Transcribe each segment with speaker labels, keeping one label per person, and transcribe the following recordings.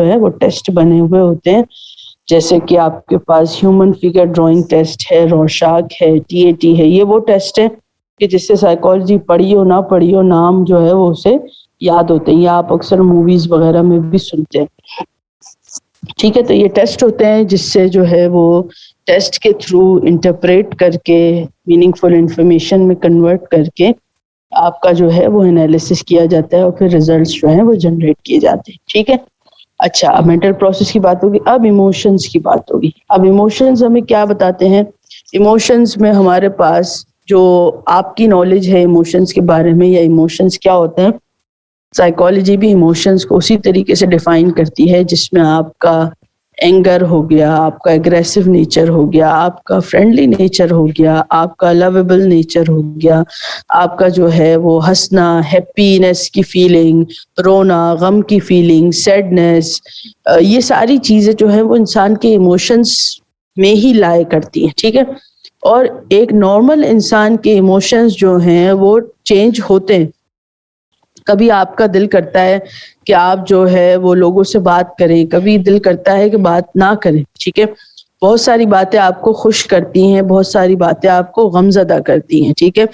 Speaker 1: है वो टेस्ट बने हुए होते हैं, जैसे कि आपके पास ह्यूमन फिगर ड्राइंग टेस्ट है, रोशाक है, टीएटी है। ये वो टेस्ट है कि जिससे साइकोलॉजी पढ़ी हो ना पढ़ी हो, नाम जो है वो उसे याद होते हैं, या आप अक्सर मूवीज वगैरह में भी सुनते हैं। ठीक है, तो ये टेस्ट होते हैं जिससे जो है वो टेस्ट के थ्रू इंटरप्रेट करके मीनिंगफुल इंफॉर्मेशन में कन्वर्ट करके आपका जो है वो एनालिसिस किया जाता है और फिर रिजल्ट्स जो है वो जनरेट किए जाते हैं। ठीक है, अच्छा, अब मेंटल प्रोसेस की बात होगी, अब इमोशंस की बात होगी। अब इमोशंस हमें क्या बताते हैं? इमोशंस में हमारे पास जो आपकी नॉलेज है इमोशंस के बारे में, या इमोशंस क्या होते हैं, साइकोलॉजी भी इमोशंस को उसी तरीके से डिफाइन करती है जिसमें आपका एंगर हो गया, आपका एग्रेसिव नेचर हो गया, आपका फ्रेंडली नेचर हो गया, आपका लवेबल नेचर हो गया, आपका जो है वो हंसना, हैप्पीनेस की फीलिंग, रोना, गम की फीलिंग, सैडनेस, ये सारी चीजें जो है वो इंसान के इमोशंस में ही लाए करती हैं। ठीक है, और एक नॉर्मल इंसान के इमोशंस जो हैं वो चेंज होते हैं। कभी आपका दिल करता है कि आप जो है वो लोगों से बात करें, कभी दिल करता है कि बात ना करें। ठीक है, बहुत सारी बातें आपको खुश करती हैं, बहुत सारी बातें आपको गमज़दा करती हैं। ठीक है,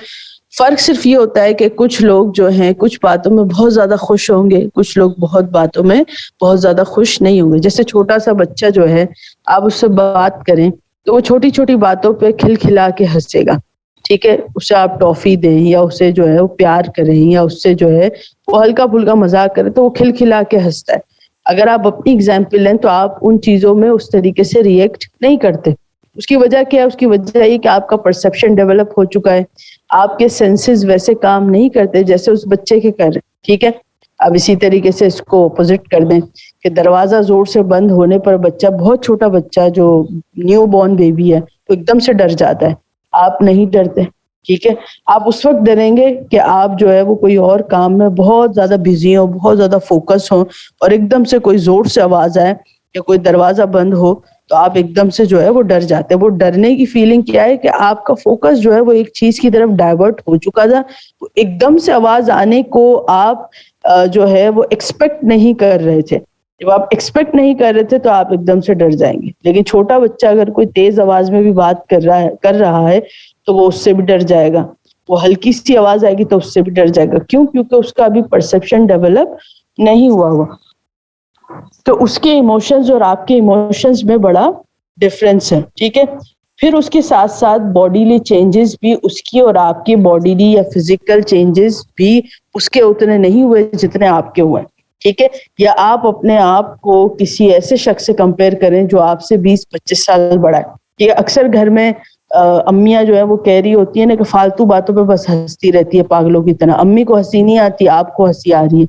Speaker 1: फर्क सिर्फ ये होता है कि कुछ लोग जो हैं कुछ बातों में बहुत ज्यादा खुश होंगे, कुछ लोग बहुत बातों में बहुत ज्यादा खुश नहीं होंगे। जैसे छोटा सा बच्चा जो है, आप उससे बात करें तो वो छोटी छोटी बातों पे खिलखिला के हंसेगा। ठीक है, उसे आप टॉफी दें या उसे जो है वो प्यार करें या उससे जो है वो हल्का फुल्का मजाक करें तो वो खिलखिला के हंसता है। अगर आप अपनी एग्जाम्पल लें तो आप उन चीजों में उस तरीके से रिएक्ट नहीं करते। उसकी वजह क्या है? उसकी वजह ये कि आपका परसेप्शन डेवलप हो चुका है, आपके सेंसेस वैसे काम नहीं करते जैसे उस बच्चे के कर रहे। ठीक है, अब इसी तरीके से इसको ऑपोजिट कर दें कि दरवाजा जोर से बंद होने पर बच्चा, बहुत छोटा बच्चा जो न्यू बॉर्न बेबी है, वो एकदम से डर जाता है, आप नहीं डरते। ठीक है, आप उस वक्त डरेंगे कि आप जो है वो कोई और काम में बहुत ज्यादा बिजी हो, बहुत ज्यादा फोकस हो, और एकदम से कोई जोर से आवाज आए या कोई दरवाजा बंद हो तो आप एकदम से जो है वो डर जाते हैं। वो डरने की फीलिंग क्या है कि आपका फोकस जो है वो एक चीज की तरफ डाइवर्ट हो चुका था। तो एकदम से आवाज आने को आप जो है वो एक्सपेक्ट नहीं कर रहे थे। जब आप एक्सपेक्ट नहीं कर रहे थे तो आप एकदम से डर जाएंगे। लेकिन छोटा बच्चा अगर कोई तेज आवाज में भी बात कर रहा है तो वो उससे भी डर जाएगा। वो हल्की सी आवाज आएगी तो उससे भी डर जाएगा। क्यों? क्योंकि उसका अभी परसेप्शन डेवलप नहीं हुआ। तो उसके इमोशंस और आपके इमोशंस में बड़ा डिफरेंस है। ठीक है, फिर उसके साथ साथ बॉडीली चेंजेस भी उसकी और आपकी बॉडीली या फिजिकल चेंजेस भी उसके उतने नहीं हुए जितने आपके हुए। ठीक है, या आप अपने आप को किसी ऐसे शख्स से कंपेयर करें जो आपसे 20-25 साल बड़ा है। ठीक है, अक्सर घर में अम्मियां जो है वो कह रही होती है ना कि फालतू बातों पे बस हंसती रहती है पागलों की तरह। अम्मी को हंसी नहीं आती, आपको हंसी आ रही है।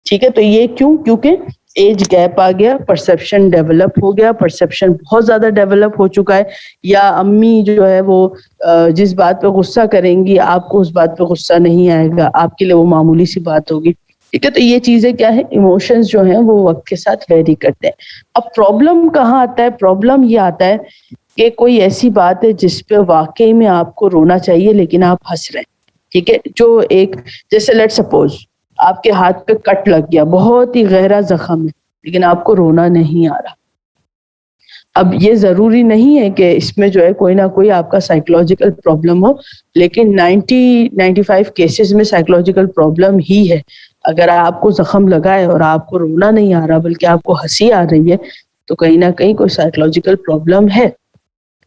Speaker 1: ठीक है, तो ये क्यों? क्योंकि एज गैप आ गया, परसेप्शन डेवलप हो गया, परसेप्शन बहुत ज्यादा डेवलप हो चुका है। या अम्मी जो है वो जिस बात पे गुस्सा करेंगी आपको उस बात पे गुस्सा नहीं आएगा, आपके लिए वो मामूली सी बात होगी। ठीक है, तो ये चीजें क्या है, इमोशंस जो हैं वो वक्त के साथ वेरी करते हैं। अब प्रॉब्लम कहाँ आता है? प्रॉब्लम ये आता है कि कोई ऐसी बात है जिस पे वाकई में आपको रोना चाहिए लेकिन आप हंस रहे हैं। ठीक है, जो एक, जैसे लेट सपोज आपके हाथ पे कट लग गया, बहुत ही गहरा जख्म है, लेकिन आपको रोना नहीं आ रहा। अब ये जरूरी नहीं है कि इसमें जो है कोई ना कोई आपका साइकोलॉजिकल प्रॉब्लम हो, लेकिन 90-95 केसेस में साइकोलॉजिकल प्रॉब्लम ही है। अगर आपको जख्म लगा है और आपको रोना नहीं आ रहा बल्कि आपको हंसी आ रही है तो कहीं ना कहीं कोई साइकोलॉजिकल प्रॉब्लम है।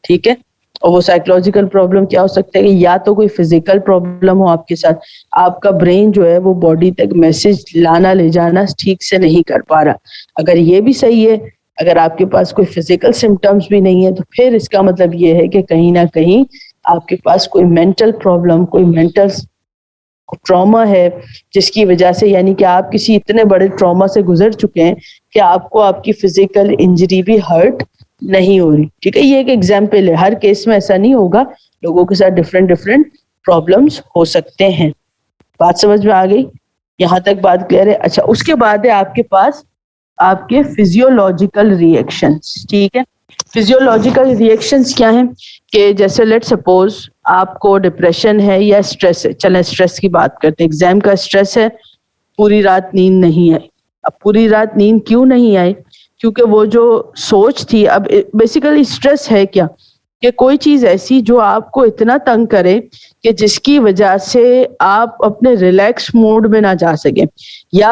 Speaker 1: ठीक है, और वो साइकोलॉजिकल प्रॉब्लम क्या हो सकता है कि या तो कोई फिजिकल प्रॉब्लम हो आपके साथ, आपका ब्रेन जो है वो बॉडी तक मैसेज लाना ले जाना ठीक से नहीं कर पा रहा। अगर ये भी सही है, अगर आपके पास कोई फिजिकल सिम्टम्स भी नहीं है तो फिर इसका मतलब ये है कि कहीं ना कहीं आपके पास कोई मेंटल प्रॉब्लम, कोई मेंटल ट्रॉमा है, जिसकी वजह से, यानी कि आप किसी इतने बड़े ट्रॉमा से गुजर चुके हैं कि आपको आपकी फिजिकल इंजरी भी हर्ट नहीं हो रही। ठीक है, ये एक एग्जाम्पल है, हर केस में ऐसा नहीं होगा, लोगों के साथ डिफरेंट डिफरेंट प्रॉब्लम्स हो सकते हैं। बात समझ में आ गई? यहाँ तक बात क्लियर है? अच्छा, उसके बाद है आपके पास आपके फिजियोलॉजिकल रिएक्शंस। ठीक है, फिजियोलॉजिकल रिएक्शंस क्या हैं कि जैसे लेट सपोज आपको डिप्रेशन है या स्ट्रेस है। चलें स्ट्रेस की बात करते हैं। एग्जाम का स्ट्रेस है, पूरी रात नींद नहीं आई। अब पूरी रात नींद क्यों नहीं आई? क्योंकि वो जो सोच थी, अब बेसिकली स्ट्रेस है क्या कि कोई चीज ऐसी जो आपको इतना तंग करे कि जिसकी वजह से आप अपने रिलैक्स मोड में ना जा सके। या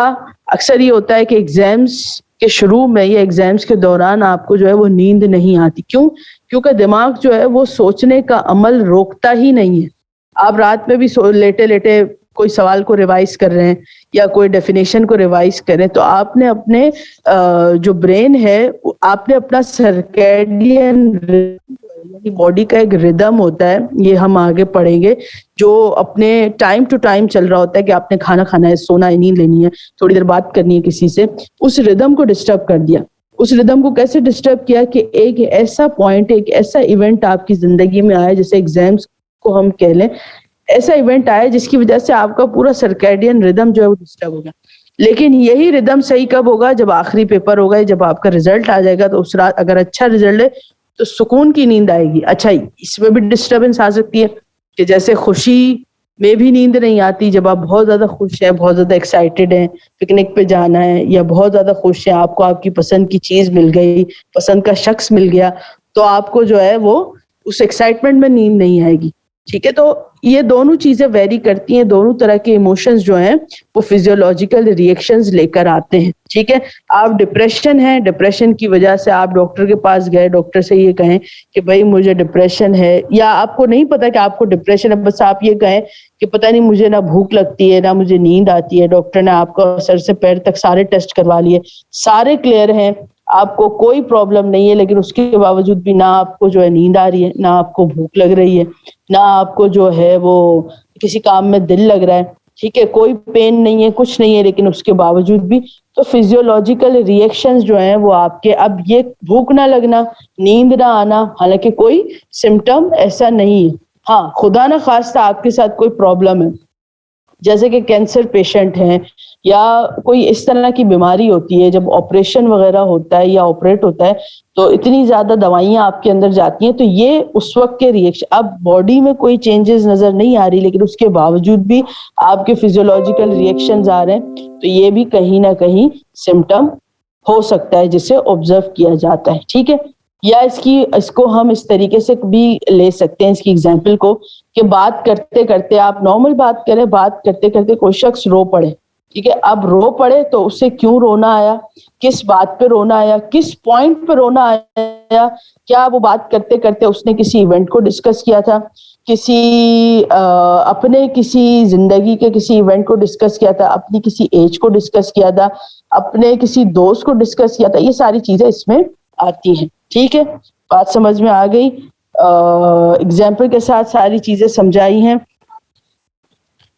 Speaker 1: अक्सर ये होता है कि एग्जाम्स के शुरू में या एग्जाम्स के दौरान आपको जो है वो नींद नहीं आती। क्यों? क्योंकि दिमाग जो है वो सोचने का अमल रोकता ही नहीं है। आप रात में भी लेटे लेटे कोई सवाल को रिवाइज कर रहे हैं या कोई डेफिनेशन को रिवाइज कर रहे हैं, तो आपने अपने जो ब्रेन है, आपने अपना सर्कैडियन यानी बॉडी का एक रिदम होता है, ये हम आगे पढ़ेंगे, जो अपने टाइम टू टाइम चल रहा होता है कि आपने खाना खाना है, सोना है, नींद लेनी है, थोड़ी देर बात करनी है किसी से। उस रिदम को डिस्टर्ब कर दिया। उस रिदम को कैसे डिस्टर्ब किया कि एक ऐसा पॉइंट, एक ऐसा इवेंट आपकी जिंदगी में आया, जैसे एग्जाम्स को हम कह लें, ऐसा इवेंट आया जिसकी वजह से आपका पूरा सर्कैडियन रिदम जो है वो डिस्टर्ब हो गया। लेकिन यही रिदम सही कब होगा? जब आखिरी पेपर होगा, जब आपका रिजल्ट आ जाएगा, तो उस रात अगर अच्छा रिजल्ट है तो सुकून की नींद आएगी। अच्छा, इसमें भी डिस्टर्बेंस आ सकती है कि जैसे खुशी में भी नींद नहीं आती। जब आप बहुत ज्यादा खुश हैं, बहुत ज्यादा एक्साइटेड हैं, पिकनिक पे जाना है, या बहुत ज्यादा खुश हैं, आपको आपकी पसंद की चीज मिल गई, पसंद का शख्स मिल गया, तो आपको जो है वो उस एक्साइटमेंट में नींद नहीं आएगी। ठीक है, तो ये दोनों चीजें वेरी करती हैं। दोनों तरह के इमोशंस जो हैं वो फिजियोलॉजिकल रिएक्शंस लेकर आते हैं। ठीक है, आप डिप्रेशन है, डिप्रेशन की वजह से आप डॉक्टर के पास गए, डॉक्टर से ये कहें कि भाई मुझे डिप्रेशन है, या आपको नहीं पता कि आपको डिप्रेशन है, बस आप ये कहें कि पता नहीं मुझे ना भूख लगती है ना मुझे नींद आती है। डॉक्टर ने आपका सर से पैर तक सारे टेस्ट करवा लिए, सारे क्लियर हैं, आपको कोई प्रॉब्लम नहीं है, लेकिन उसके बावजूद भी ना आपको जो है नींद आ रही है, ना आपको भूख लग रही है, ना आपको जो है वो किसी काम में दिल लग रहा है। ठीक है, कोई पेन नहीं है, कुछ नहीं है, लेकिन उसके बावजूद भी तो फिजियोलॉजिकल रिएक्शंस जो हैं वो आपके, अब ये भूख ना लगना, नींद ना आना, हालांकि कोई सिम्टम ऐसा नहीं है। हाँ, खुदा ना खास्ता आपके साथ कोई प्रॉब्लम है, जैसे कि कैंसर पेशेंट हैं या कोई इस तरह की बीमारी होती है, जब ऑपरेशन वगैरह होता है या ऑपरेट होता है तो इतनी ज्यादा दवाइयां आपके अंदर जाती हैं, तो ये उस वक्त के रिएक्शन, अब बॉडी में कोई चेंजेस नजर नहीं आ रही, लेकिन उसके बावजूद भी आपके फिजियोलॉजिकल रिएक्शंस आ रहे हैं, तो ये भी कहीं ना कहीं सिम्टम हो सकता है जिसे ऑब्जर्व किया जाता है। ठीक है, या इसको हम इस तरीके से भी ले सकते हैं, इसकी एग्जाम्पल को, कि बात करते करते आप नॉर्मल बात करें, बात करते करते कोई शख्स रो पड़े। ठीक है, अब रो पड़े तो उसे क्यों रोना आया, किस बात पे रोना आया, किस पॉइंट पे रोना आया, क्या वो बात करते करते उसने किसी इवेंट को डिस्कस किया था, अपने किसी जिंदगी के किसी इवेंट को डिस्कस किया था, अपनी किसी एज को डिस्कस किया था, अपने किसी दोस्त को डिस्कस किया था, ये सारी चीजें इसमें आती हैं। ठीक है, बात समझ में आ गई? एग्जाम्पल के साथ सारी चीजें समझाई हैं,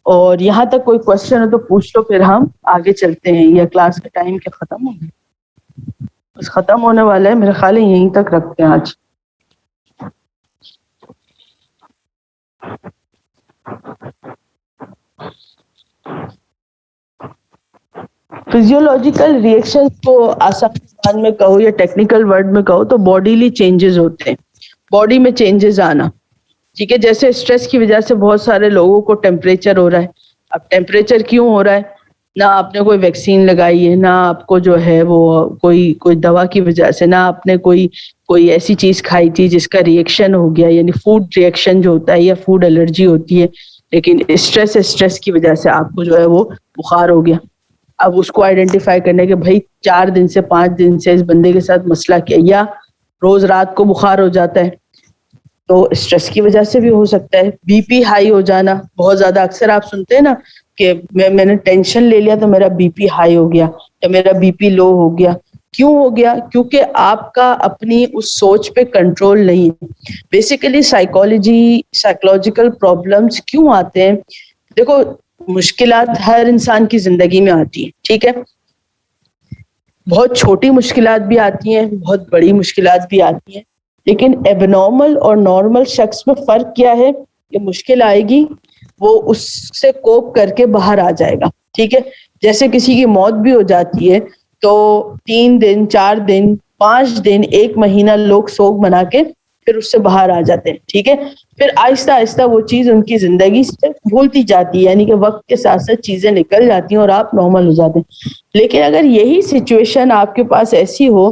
Speaker 1: और यहाँ तक कोई क्वेश्चन है तो पूछ लो, फिर हम आगे चलते हैं। या क्लास का टाइम क्या खत्म हो गया? बस खत्म होने वाला है, मेरे ख्याल है यहीं तक रखते हैं आज। फिजियोलॉजिकल रिएक्शंस को आसान जबान में कहो या टेक्निकल वर्ड में कहो तो बॉडीली चेंजेस होते हैं, बॉडी में चेंजेस आना। ठीक है, जैसे स्ट्रेस की वजह से बहुत सारे लोगों को टेम्परेचर हो रहा है। अब टेम्परेचर क्यों हो रहा है? ना आपने कोई वैक्सीन लगाई है, ना आपको जो है वो कोई दवा की वजह से, ना आपने कोई ऐसी चीज खाई थी जिसका रिएक्शन हो गया, यानी फूड रिएक्शन जो होता है या फूड एलर्जी होती है, लेकिन स्ट्रेस की वजह से आपको जो है वो बुखार हो गया। अब उसको आइडेंटिफाई करने के भाई 4 दिन से 5 दिन से इस बंदे के साथ मसला किया, या रोज रात को बुखार हो जाता है, तो स्ट्रेस की वजह से भी हो सकता है। बीपी हाई हो जाना बहुत ज्यादा, अक्सर आप सुनते हैं ना कि मैंने टेंशन ले लिया तो मेरा बीपी हाई हो गया या मेरा बीपी लो हो गया। क्यों हो गया? क्योंकि आपका अपनी उस सोच पे कंट्रोल नहीं है। बेसिकली साइकोलॉजिकल प्रॉब्लम्स क्यों आते हैं? देखो, मुश्किलात हर इंसान की जिंदगी में आती है। ठीक है, बहुत छोटी मुश्किलात भी आती हैं, बहुत बड़ी मुश्किलात भी आती हैं, लेकिन एबनॉर्मल और नॉर्मल शख्स में फर्क क्या है? कि मुश्किल आएगी, वो उससे कोप करके बाहर आ जाएगा। ठीक है, जैसे किसी की मौत भी हो जाती है तो 3 दिन, 4 दिन, 5 दिन, 1 महीना लोग सोग मना के फिर उससे बाहर आ जाते हैं, ठीक है। फिर आहिस्ता आहिस्ता वो चीज उनकी जिंदगी से भूलती जाती है, यानी कि वक्त के साथ साथ चीजें निकल जाती हैं और आप नॉर्मल हो जाते हैं। लेकिन अगर यही सिचुएशन आपके पास ऐसी हो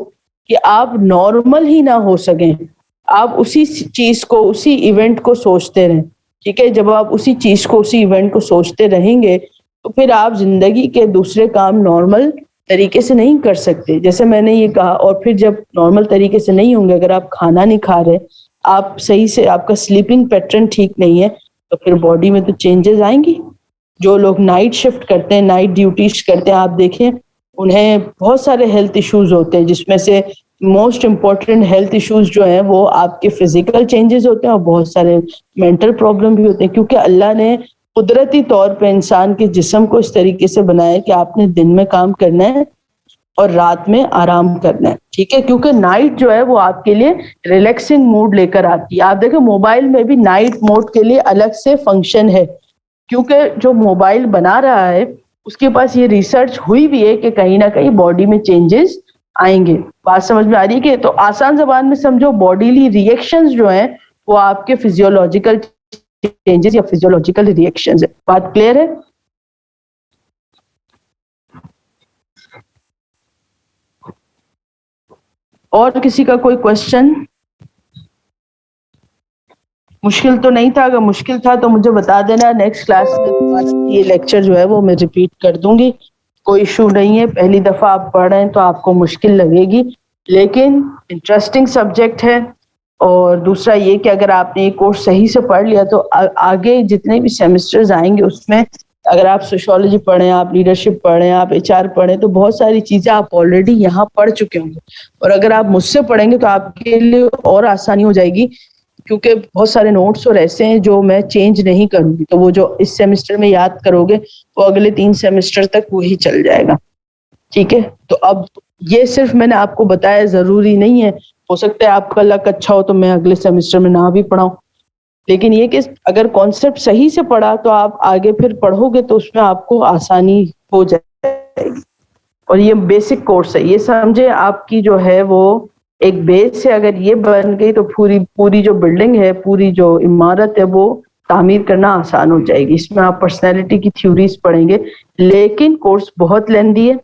Speaker 1: कि आप नॉर्मल ही ना हो सकें, आप उसी चीज को, उसी इवेंट को सोचते रहें, ठीक है। जब आप उसी चीज को, उसी इवेंट को सोचते रहेंगे तो फिर आप जिंदगी के दूसरे काम नॉर्मल तरीके से नहीं कर सकते, जैसे मैंने ये कहा। और फिर जब नॉर्मल तरीके से नहीं होंगे, अगर आप खाना नहीं खा रहे, आप सही से, आपका स्लीपिंग पैटर्न ठीक नहीं है, तो फिर बॉडी में तो चेंजेस आएंगी। जो लोग नाइट शिफ्ट करते हैं, नाइट ड्यूटीज करते हैं, आप देखें उन्हें बहुत सारे हेल्थ इश्यूज होते हैं, जिसमें से मोस्ट इम्पॉर्टेंट हेल्थ इश्यूज जो हैं वो आपके फिजिकल चेंजेस होते हैं और बहुत सारे मेंटल प्रॉब्लम भी होते हैं, क्योंकि अल्लाह ने कुदरती तौर पे इंसान के जिस्म को इस तरीके से बनाया है कि आपने दिन में काम करना है और रात में आराम करना है, ठीक है। क्योंकि नाइट जो है वो आपके लिए रिलैक्सिंग मूड लेकर आती है। आप देखें मोबाइल में भी नाइट मोड के लिए अलग से फंक्शन है, क्योंकि जो मोबाइल बना रहा है उसके पास ये रिसर्च हुई भी है कि कहीं ना कहीं बॉडी में चेंजेस आएंगे। बात समझ में आ रही है? कि तो आसान जबान में समझो, बॉडीली रिएक्शंस जो हैं वो आपके फिजियोलॉजिकल चेंजेस या फिजियोलॉजिकल रिएक्शंस है। बात क्लियर है? और किसी का कोई क्वेश्चन? मुश्किल तो नहीं था? अगर मुश्किल था तो मुझे बता देना, नेक्स्ट क्लास में ये लेक्चर जो है वो मैं रिपीट कर दूंगी, कोई इशू नहीं है। पहली दफा आप पढ़ रहे हैं तो आपको मुश्किल लगेगी, लेकिन इंटरेस्टिंग सब्जेक्ट है। और दूसरा ये कि अगर आपने ये कोर्स सही से पढ़ लिया तो आगे जितने भी सेमेस्टर्स आएंगे उसमें, अगर आप सोशियोलॉजी पढ़ें, आप लीडरशिप पढ़ें, आप एचआर पढ़ें, तो बहुत सारी चीजें आप ऑलरेडी यहाँ पढ़ चुके होंगे। और अगर आप मुझसे पढ़ेंगे तो आपके लिए और आसानी हो जाएगी, क्योंकि बहुत सारे नोट्स और ऐसे हैं जो मैं चेंज नहीं करूंगी, तो वो जो इस सेमेस्टर में याद करोगे वो अगले 3 सेमेस्टर तक वही चल जाएगा, ठीक है। तो अब ये सिर्फ मैंने आपको बताया, जरूरी नहीं है, हो सकता है आपका लक अच्छा हो तो मैं अगले सेमेस्टर में ना भी पढ़ाऊं, लेकिन ये कि अगर कॉन्सेप्ट सही से पढ़ा तो आप आगे फिर पढ़ोगे तो उसमें आपको आसानी हो जाएगी। और ये बेसिक कोर्स है, ये समझे आपकी जो है वो एक बेस है। अगर ये बन गई तो पूरी जो बिल्डिंग है, पूरी जो इमारत है वो तामीर करना आसान हो जाएगी। इसमें आप पर्सनैलिटी की थ्योरीज पढ़ेंगे, लेकिन कोर्स बहुत लेंदी है।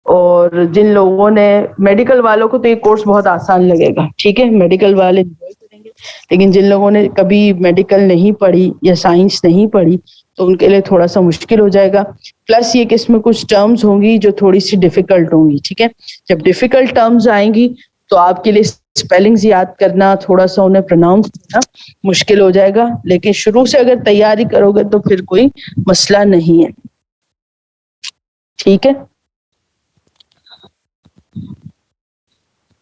Speaker 1: और जिन लोगों ने, मेडिकल वालों को तो ये कोर्स बहुत आसान लगेगा, ठीक है, मेडिकल वाले एंजॉय करेंगे। लेकिन जिन लोगों ने कभी मेडिकल नहीं पढ़ी या साइंस नहीं पढ़ी तो उनके लिए थोड़ा सा मुश्किल हो जाएगा। प्लस ये कि इसमें कुछ टर्म्स होंगी जो थोड़ी सी डिफिकल्ट होंगी, ठीक है। जब डिफिकल्ट टर्म्स आएंगी तो आपके लिए स्पेलिंग्स याद करना, थोड़ा सा उन्हें प्रोनाउंस करना मुश्किल हो जाएगा, लेकिन शुरू से अगर तैयारी करोगे तो फिर कोई मसला नहीं है, ठीक है।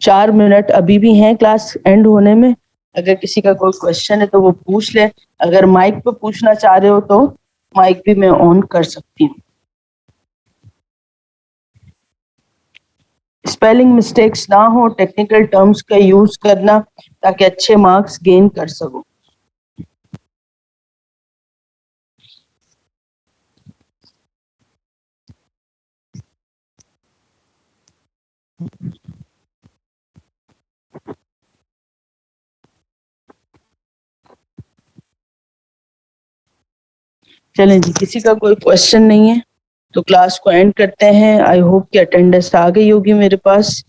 Speaker 1: 4 मिनट अभी भी हैं क्लास एंड होने में। अगर किसी का कोई क्वेश्चन है तो वो पूछ ले। अगर माइक पे पूछना चाह रहे हो तो माइक भी मैं ऑन कर सकती हूँ। स्पेलिंग मिस्टेक्स ना हो, टेक्निकल टर्म्स का यूज करना ताकि अच्छे मार्क्स गेन कर सको। चलें जी, किसी का कोई क्वेश्चन नहीं है तो क्लास को एंड करते हैं। आई होप कि अटेंडेंस आ गई होगी मेरे पास।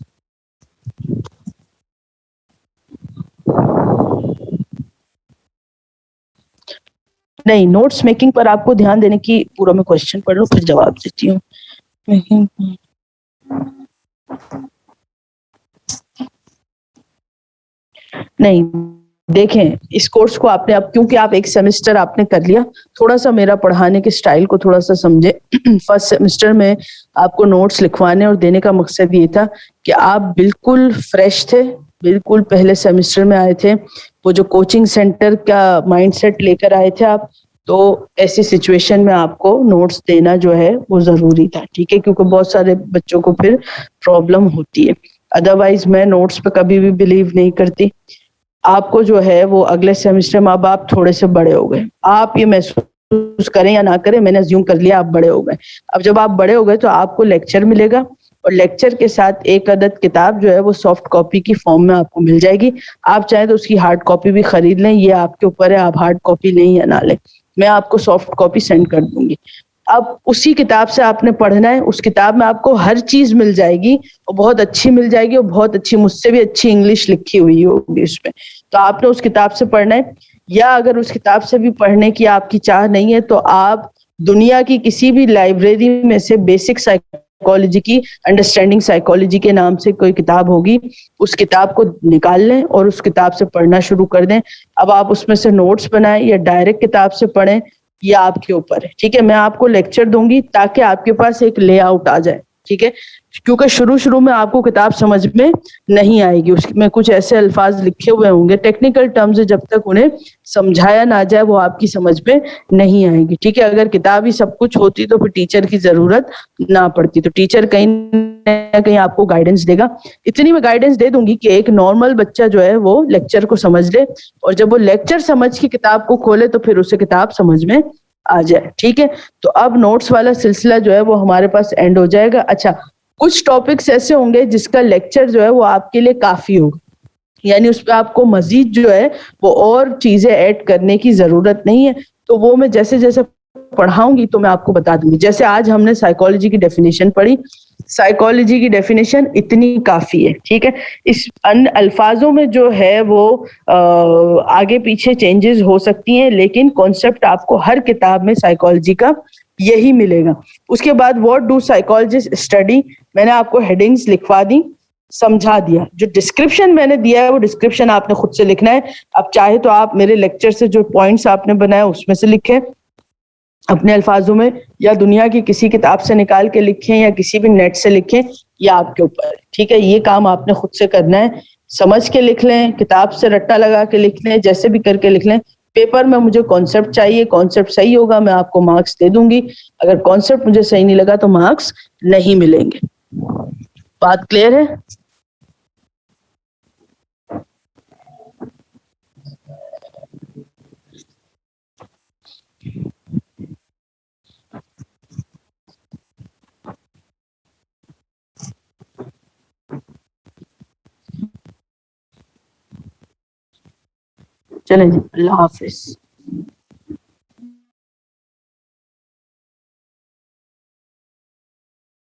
Speaker 1: नहीं, नोट्स मेकिंग पर आपको ध्यान देने की, पूरा मैं क्वेश्चन पढ़ लूं फिर जवाब देती हूँ। नहीं, देखें इस कोर्स को आपने, अब क्योंकि आप एक सेमेस्टर आपने कर लिया, थोड़ा सा मेरा पढ़ाने के स्टाइल को थोड़ा सा समझे। फर्स्ट सेमेस्टर में आपको नोट्स लिखवाने और देने का मकसद ये था कि आप बिल्कुल फ्रेश थे, बिल्कुल पहले सेमेस्टर में आए थे, वो जो कोचिंग सेंटर का माइंडसेट लेकर आए थे आप, तो ऐसी सिचुएशन में आपको नोट्स देना जो है वो जरूरी था, ठीक है, क्योंकि बहुत सारे बच्चों को फिर प्रॉब्लम होती है। अदरवाइज मैं नोट्स पे कभी भी बिलीव नहीं करती। आपको जो है वो अगले सेमेस्टर में, अब आप थोड़े से बड़े हो गए, आप ये महसूस करें या ना करें, मैंने अज्यूम कर लिया आप बड़े हो गए। अब जब आप बड़े हो गए तो आपको लेक्चर मिलेगा और लेक्चर के साथ एक अदद किताब जो है वो सॉफ्ट कॉपी की फॉर्म में आपको मिल जाएगी। आप चाहें तो उसकी हार्ड कॉपी भी खरीद लें, ये आपके ऊपर है, आप हार्ड कॉपी लें या ना लें। मैं आपको सॉफ्ट कॉपी सेंड कर दूंगी। अब उसी किताब से आपने पढ़ना है, उस किताब में आपको हर चीज मिल जाएगी और बहुत अच्छी मिल जाएगी, और बहुत अच्छी, मुझसे भी अच्छी इंग्लिश लिखी हुई होगी उसमें। तो आपने उस किताब से पढ़ना है, या अगर उस किताब से भी पढ़ने की आपकी चाह नहीं है तो आप दुनिया की किसी भी लाइब्रेरी में से बेसिक साइकोलॉजी की, अंडरस्टैंडिंग साइकोलॉजी के नाम से कोई किताब होगी, उस किताब को निकाल लें और उस किताब से पढ़ना शुरू कर दें। अब आप उसमें से नोट्स बनाएं या डायरेक्ट किताब से पढ़ें, ये आपके ऊपर है। ठीक है, मैं आपको लेक्चर दूंगी ताकि आपके पास एक लेआउट आ जाए। ठीक है, क्योंकि शुरू शुरू में आपको किताब समझ में नहीं आएगी, उसमें कुछ ऐसे अल्फाज लिखे हुए होंगे, टेक्निकल टर्म्स, जब तक उन्हें समझाया ना जाए वो आपकी समझ में नहीं आएगी। ठीक है, अगर किताब ही सब कुछ होती तो फिर टीचर की जरूरत ना पड़ती, तो टीचर कहीं ना कहीं आपको गाइडेंस देगा। इतनी मैं गाइडेंस दे दूंगी कि एक नॉर्मल बच्चा जो है वो लेक्चर को समझ ले, और जब वो लेक्चर समझ के किताब को खोले तो फिर उसे किताब समझ में आ जाए। ठीक है, तो अब नोट्स वाला सिलसिला जो है वो हमारे पास एंड हो जाएगा। अच्छा, कुछ टॉपिक्स ऐसे होंगे जिसका लेक्चर जो है वो आपके लिए काफी होगा, यानी उस पर आपको मजीद जो है वो और चीजें ऐड करने की जरूरत नहीं है, तो वो मैं जैसे जैसे पढ़ाऊंगी तो मैं आपको बता दूंगी। जैसे आज हमने साइकोलॉजी की डेफिनेशन पढ़ी, साइकोलॉजी की डेफिनेशन इतनी काफी है। ठीक है, इस अन्य अल्फाजों में जो है वो आगे पीछे चेंजेस हो सकती हैं, लेकिन कॉन्सेप्ट आपको हर किताब में साइकोलॉजी का यही मिलेगा। उसके बाद व्हाट डू साइकोलॉजिस्ट स्टडी, मैंने आपको हेडिंग्स लिखवा दी, समझा दिया। जो डिस्क्रिप्शन मैंने दिया है वो डिस्क्रिप्शन आपने खुद से लिखना है। अब चाहे तो आप मेरे लेक्चर से जो पॉइंट्स आपने बनाया उसमें से लिखें अपने अल्फाजों में, या दुनिया की किसी किताब से निकाल के लिखें, या किसी भी नेट से लिखें, ये आपके ऊपर है। ठीक है, ये काम आपने खुद से करना है। समझ के लिख लें, किताब से रट्टा लगा के लिख लें, जैसे भी करके लिख लें। पेपर में मुझे कॉन्सेप्ट चाहिए, कॉन्सेप्ट सही होगा मैं आपको मार्क्स दे दूंगी, अगर कॉन्सेप्ट मुझे सही नहीं लगा तो मार्क्स नहीं मिलेंगे। बात क्लियर है? चलें जी, अल्लाह हाफिज।